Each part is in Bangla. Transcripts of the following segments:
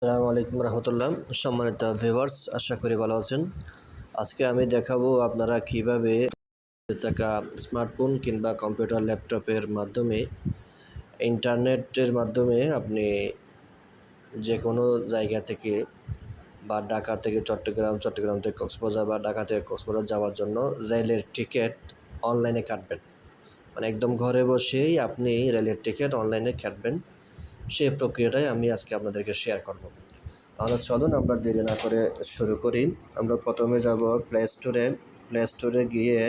আসসালামু আলাইকুম রহমতুল্লাহ। সম্মানিত ভিউয়ার্স, আশা করি ভালো আছেন। আজকে আমি দেখাবো আপনারা কিভাবে থাকা স্মার্টফোন কিংবা কম্পিউটার ল্যাপটপের মাধ্যমে ইন্টারনেটের মাধ্যমে আপনি যে কোনো জায়গা থেকে বা ঢাকা থেকে চট্টগ্রাম, চট্টগ্রাম থেকে কক্সবাজার বা ঢাকা থেকে কক্সবাজার যাওয়ার জন্য রেলের টিকিট অনলাইনে কাটবেন। মানে একদম ঘরে বসেই আপনি রেলের টিকিট অনলাইনে কাটবেন। সেই প্রক্রিয়াটাই আমি আজকে আপনাদেরকে শেয়ার করব। তাহলে চলুন আমরা দেরি না করে শুরু করি। আমরা প্রথমে যাব প্লে স্টোরে গিয়ে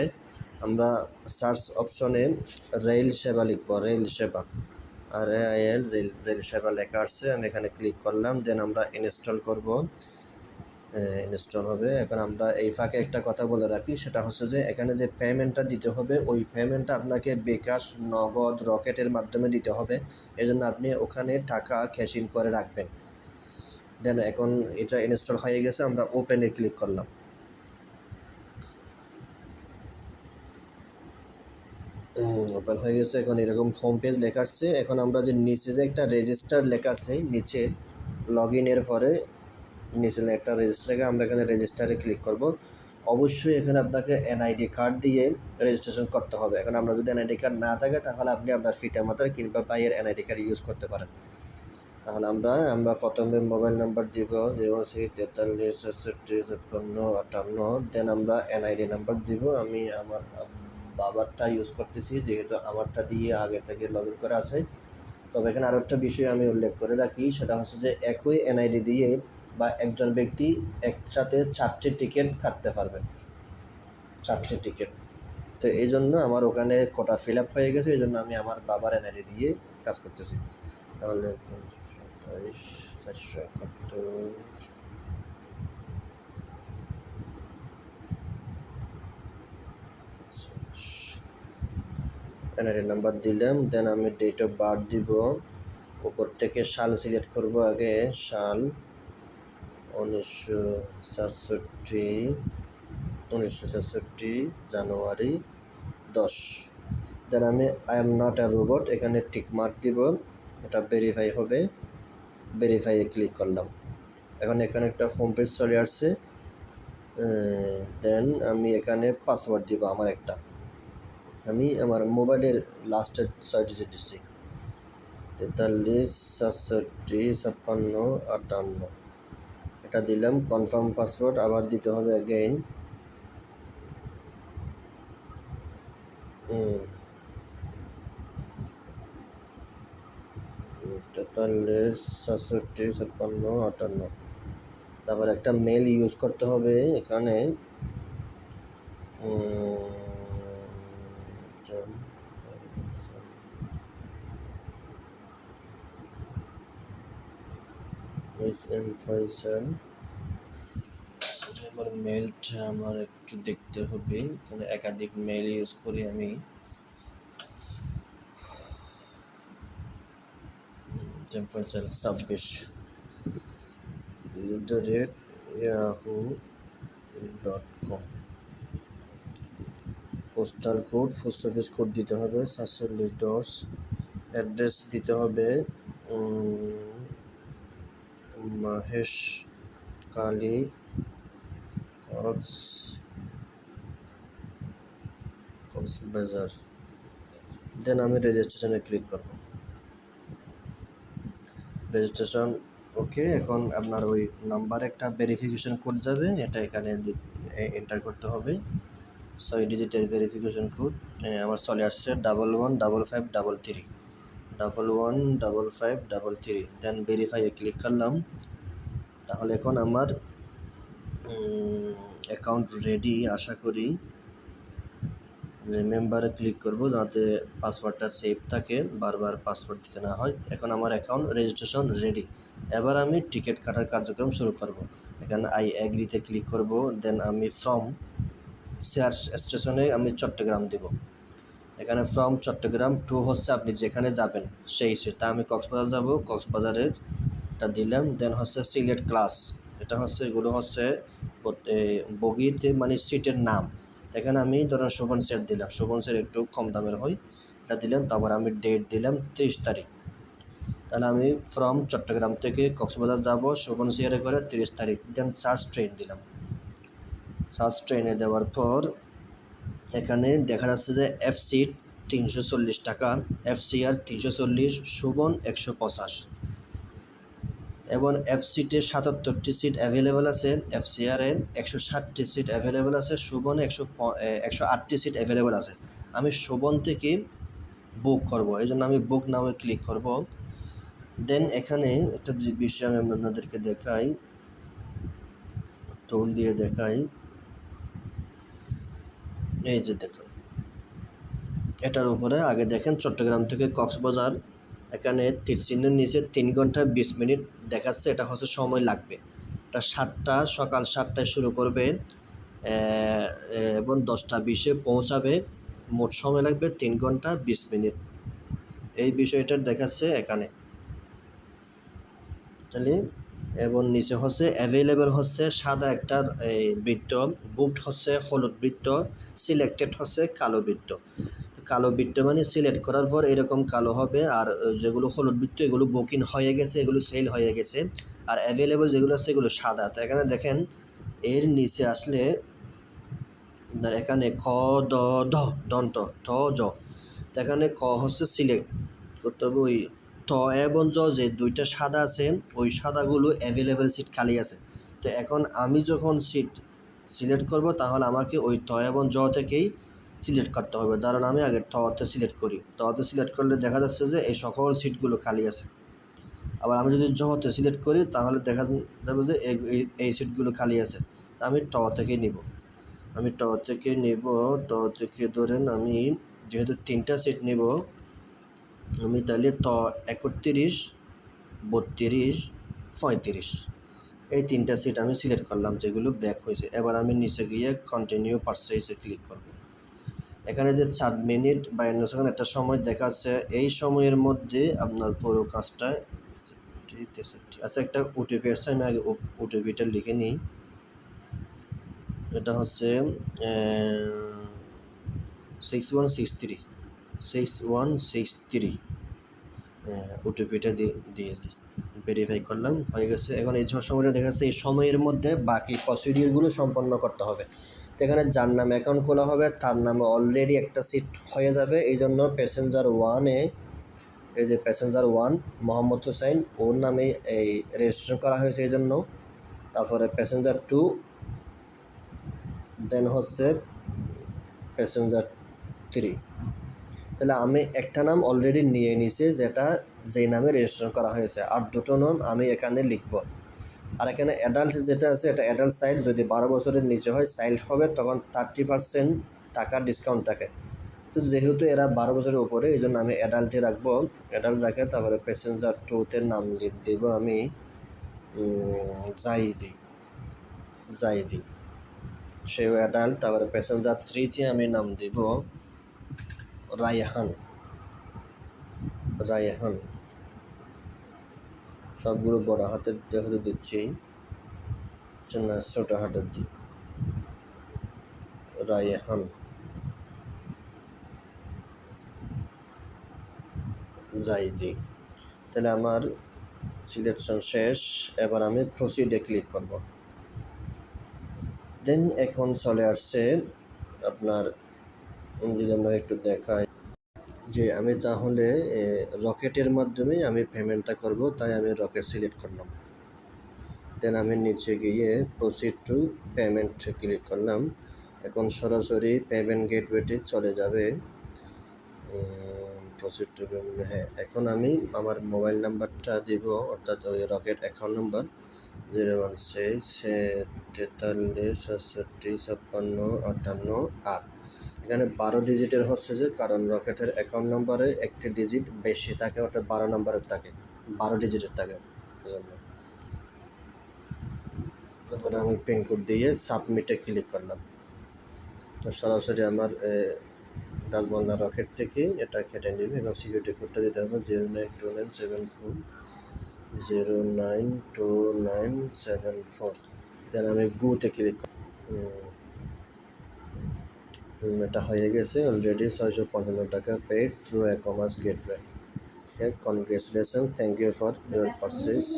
আমরা সার্চ অপশনে রেল সেবা লিখব। রেল সেবা, রেল সেবা লেখা আসছে, আমি এখানে ক্লিক করলাম। দেন আমরা ইনস্টল করব। ইনস্টল হবে। এখন আমরা এই ফাঁকে একটা কথা বলে রাখি, সেটা হচ্ছে যে এখানে যে পেমেন্টটা দিতে হবে ওই পেমেন্টটা আপনাকে বিকাশ, নগদ, রকেটের মাধ্যমে দিতে হবে। এজন্য আপনি ওখানে টাকা ক্যাশ ইন করে রাখবেন। দেন এখন এটা ইনস্টল হয়ে গেছে, আমরা ওপেনে ক্লিক করলাম। ওপেন হয়ে গেছে। এখন এরকম হোম পেজ লেখা আসছে। এখন আমরা যে নিচে যে একটা রেজিস্টার লেখা আছে, নিচে লগ ইনের পরে নিচে একটা রেজিস্টার লেখা, আমরা এখানে রেজিস্টারে ক্লিক করব। অবশ্যই এখানে আপনাকে এনআইডি কার্ড দিয়ে রেজিস্ট্রেশন করতে হবে। এখন আমরা যদি এনআইডি কার্ড না থাকে তাহলে আপনি আপনার পিতামাতার কিংবা ভাইয়ের এনআইডি কার্ড ইউজ করতে পারেন। তাহলে আমরা প্রথমে মোবাইল নাম্বার দিব 0643635658। দেন আমরা এনআইডি নাম্বার দিব। আমি আমার বাবারটা ইউজ করতেছি, যেহেতু আমারটা দিয়ে আগে থেকে লগ ইন করা আছে। তবে এখানে আরও একটা বিষয় আমি উল্লেখ করে রাখি, সেটা হচ্ছে যে একই এনআইডি দিয়ে বা একজন ব্যক্তি একসাথে 4টি টিকিট কাটতে পারবেন, 4টি টিকিট। তো এই জন্য আমার ওখানে কোটা ফিল আপ হয়ে গেছে, এই জন্য আমি আমার বাবার এনআইডি দিয়ে কাজ করতেছি। তাহলে 471 এনআইডি নাম্বার দিলাম। দেন আমি ডেট অফ বার্থ দিব। উপর থেকে সাল সিলেক্ট করব। আগে সাল 1967 জানুয়ারি 10। দেন আমি I am not a robot, এখানে টিক মার্ক দিব। এটা ভেরিফাই হবে। ভেরিফাইয়ে ক্লিক করলাম। এখন এখানে একটা হোম পেজ চলে আসছে। দেন আমি এখানে পাসওয়ার্ড দিব আমার একটা। আমি আমার মোবাইলের লাস্টের 6 ডিজিট দিচ্ছি, 43 67 56 58। এটা দিলাম। কনফার্ম পাসওয়ার্ড আবার দিতে হবে অ্যাগেইন। 43 67 56 58। তারপর একটা মেল ইউজ করতে হবে এখানে। আমার মেলটা আমার একটু দেখতে হবে, এখানে একাধিক মেল ইউজ করি আমি। Temperature 26@yahoo.com। Postal code, post office code দিতে হবে 4710। অ্যাড্রেস দিতে হবে মহেশ কালী কক্সবাজার। দেন আমি রেজিস্ট্রেশনে ক্লিক করব। রেজিস্ট্রেশন ওকে। এখন আপনার ওই নাম্বার একটা ভেরিফিকেশন কোড যাবে, এটা এখানে এন্টার করতে হবে। 6 ডিজিটের ভেরিফিকেশন কোড আমার চলে আসছে 115533 115533। দেন ভেরিফাইয়ে ক্লিক করলাম। তাহলে এখন আমার অ্যাকাউন্ট রেডি। আশা করি রিমেম্বারে ক্লিক করব যাতে পাসওয়ার্ডটা সেভ থাকে, বারবার পাসওয়ার্ড দিতে না হয়। এখন আমার অ্যাকাউন্ট রেজিস্ট্রেশন রেডি। এবার আমি টিকিট কাটার কার্যক্রম শুরু করব। এখানে আই অ্যাগ্রিতে ক্লিক করব। দেন আমি ফ্রম শেয়ার স্টেশনে আমি চট্টগ্রাম দেব। এখানে ফ্রম চট্টগ্রাম টু হচ্ছে আপনি যেখানে যাবেন সেই সেটা। আমি কক্সবাজার যাব, কক্সবাজারের এটা দিলাম। দেন হচ্ছে সিলেট ক্লাস, এটা হচ্ছে এগুলো হচ্ছে বগিতে মানে সিটের নাম। এখানে আমি ধরেন শোভন সেট দিলাম, শোভন সেট একটু কম দামের হয়, এটা দিলাম। তারপর আমি ডেট দিলাম 30 তারিখ। তাহলে আমি ফ্রম চট্টগ্রাম থেকে কক্সবাজার যাব শোভন সিয়ারে করে 30 তারিখ। দেন সার্চ ট্রেন দিলাম। সার্চ ট্রেনে দেওয়ার পর এখানে দেখা যাচ্ছে যে এফসি 340 টাকা, এফসিআর 340, শোভন 150 এবং এফসিতে 77টি সিট অ্যাভেলেবেল আছে, এফসিআরে 160টি সিট অ্যাভেলেবেল আছে, শোভনে 108টি সিট অ্যাভেলেবেল আছে। আমি শোভন থেকে বুক করব, এই জন্য আমি বুক নামে ক্লিক করব। দেন এখানে একটা বিষয় আমি আপনাদেরকে দেখাই, টুল দিয়ে দেখাই। এই যে দেখুন, এটার উপরে আগে দেখেন চট্টগ্রাম থেকে কক্সবাজার, এখানে তীর চিহ্নের নিচে 3 ঘন্টা 20 মিনিট দেখাচ্ছে, এটা হচ্ছে সময় লাগবে। এটা সকাল 7টায় শুরু করবে এবং 10টা 20-এ পৌঁছাবে। মোট সময় লাগবে 3 ঘন্টা 20 মিনিট। এই বিষয়টা দেখাচ্ছে এখানে তাহলে। এবং নিচে হচ্ছে অ্যাভেলেবেল হচ্ছে সাদা একটা বৃত্ত, বুকড হচ্ছে হলুদ বৃত্ত, সিলেক্টেড হচ্ছে কালো বৃত্ত। কালো বৃত্ত মানে সিলেক্ট করার পর এরকম কালো হবে, আর যেগুলো হলুদ বৃত্ত এগুলো বুকিং হয়ে গেছে, এগুলো সেল হয়ে গেছে। আর অ্যাভেলেবেল যেগুলো আছে এগুলো সাদা। তো এখানে দেখেন এর নিচে আসলে এখানে খ দ ধ দন্ত ঠ জ, তো এখানে ক হচ্ছে সিলেক্ট করতে হবে। ওই ট এবং জ যে দুইটা সাদা আছে, ওই সাদাগুলো অ্যাভেলেবেল সিট খালি আছে। তো এখন আমি যখন সিট সিলেক্ট করব তাহলে আমাকে ওই ট এবং জ থেকেই সিলেক্ট করতে হবে। কারণ আমি আগে টতে সিলেক্ট করি, টতে সিলেক্ট করলে দেখা যাচ্ছে যে এই সকল সিটগুলো খালি আছে। আবার আমি যদি জতে সিলেক্ট করি তাহলে দেখা যাবে যে এই সিটগুলো খালি আছে। তা আমি ট থেকেই নিব, আমি ট থেকে নেব। ট থেকে ধরেন আমি যেহেতু 3টা সিট নেব, আমি তাহলে ট 31, 32, 35 এই 3টা সিট আমি সিলেক্ট করলাম যেগুলো ব্যাক হয়েছে। এবার আমি নিচে গিয়ে কন্টিনিউ পারচেজে ক্লিক করব। এখানে যে 4 মিনিট 52 সেকেন্ড একটা সময় দেখাচ্ছে, এই সময়ের মধ্যে আপনার পুরো কাজটা আচ্ছা। একটা ওটিপি আসছে, আমি আগে ওটিপিটা লিখে নিই। এটা হচ্ছে 6163 ওটিপিটা দিয়ে ভেরিফাই করলাম, হয়ে গেছে। এখন এই সময়টা দেখা যাচ্ছে এই সময়ের মধ্যে বাকি প্রসিডিওরগুলো সম্পন্ন করতে হবে। তো এখানে যার নামে অ্যাকাউন্ট খোলা হবে তার নামে অলরেডি একটা সিট হয়ে যাবে। এই জন্য প্যাসেঞ্জার 1-এ এই যে প্যাসেঞ্জার 1 মোহাম্মদ হোসেন, ওর নামে এই রেজিস্ট্রেশন করা হয়েছে এই জন্য। তারপরে প্যাসেঞ্জার 2, দেন হচ্ছে প্যাসেঞ্জার 3। তাহলে আমি একটা নাম অলরেডি নিয়ে নিছি, যেই নামে রেজিস্ট্রেশন করা হয়েছে, আর দুটো নাম আমি এখানে লিখব। আর এখানে অ্যাডাল্ট যেটা আছে এটা অ্যাডাল্ট চাইল্ড, যদি 12 বছরের নিচে হয় চাইল্ড হবে তখন 30% টাকা ডিসকাউন্ট থাকে। তো যেহেতু এরা 12 বছরের উপরে এই জন্য আমি অ্যাডাল্টে রাখবো, অ্যাডাল্ট রাখে। তারপরে প্যাসেঞ্জার 2-তে নাম দেব আমি জাইদি, সেও অ্যাডাল্ট। তারপরে প্যাসেঞ্জার 3-তে আমি নাম দেব রায়হান। সবগুলো বড় হাতের যেহেতু দিচ্ছি, ছোট হাতের দিই, রায়হান জাইদি। তাহলে আমার সিলেকশন শেষ। এবার আমি প্রসিডে ক্লিক করব। দেন এখন চলে আসছে আপনার, যদি আমরা একটু দেখাই যে আমি তাহলে রকেটের মাধ্যমে আমি পেমেন্টটা করব, তাই আমি রকেট সিলেক্ট করলাম। দেন আমি নিচে গিয়ে প্রসিড টু পেমেন্ট ক্লিক করলাম। এখন সরাসরি পেমেন্ট গেটওয়েতে চলে যাবে। প্রসিড টু পেমেন্ট, হ্যাঁ। এখন আমি আমার মোবাইল নাম্বারটা দিব, অর্থাৎ ওই রকেট অ্যাকাউন্ট নাম্বার 016 43 67 56 58 8। এখানে 12 ডিজিটের হচ্ছে যে, কারণ রকেটের অ্যাকাউন্ট নাম্বারে একটি ডিজিট বেশি থাকে, অর্থাৎ 12 নম্বরের থাকে, 12 ডিজিটের থাকে এজন্য। তারপরে আমি পিনকোড দিয়ে সাবমিটে ক্লিক করলাম। তো সরাসরি আমার ডাচবাংলা রকেট থেকে এটা কেটে নেবে। এবং সিকিউরিটি কোডটা দিতে হবে 0929740092974। দেন আমি গুতে ক্লিক এটা হয়ে গেছে অলরেডি। 655 টাকা paid through e-commerce gateway. Congratulations, thank you for your purchase.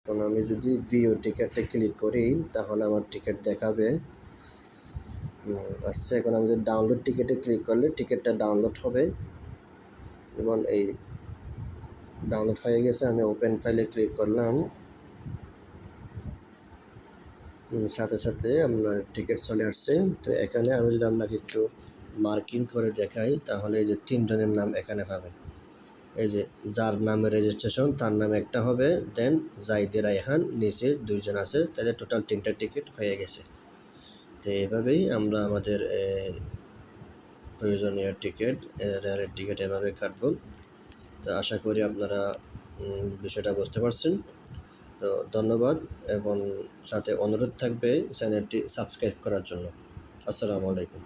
এখন আমি যদি ভিউ টিকেটে ক্লিক করি তাহলে আমার টিকিট দেখাবে। আসছে। এখন আমি যদি ডাউনলোড টিকেটে ক্লিক করলে টিকিটটা ডাউনলোড হবে এবং এই ডাউনলোড হয়ে গেছে। আমি ওপেন ফাইলে ক্লিক করলাম, সাথে সাথে আপনার টিকিট চলে আসছে। তো এখানে আমি যদি আপনাকে একটু মার্কিং করে দেখাই তাহলে এই যে 3 জনের নাম এখানে পাবেন। এই যে যার নামে রেজিস্ট্রেশন তার নামে একটা হবে, দেন জাইদে রায়হান নিচে 2 জন আছে, তাদের টোটাল 3টা টিকিট হয়ে গেছে। তো এভাবেই আমরা আমাদের প্রয়োজনীয় টিকিট, রেলের টিকিট এভাবে কাটব। তো আশা করি আপনারা বিষয়টা বুঝতে পারছেন। তো ধন্যবাদ এবং সাথে অনুরোধ থাকবে চ্যানেলটি সাবস্ক্রাইব করার জন্য। আসসালামু আলাইকুম।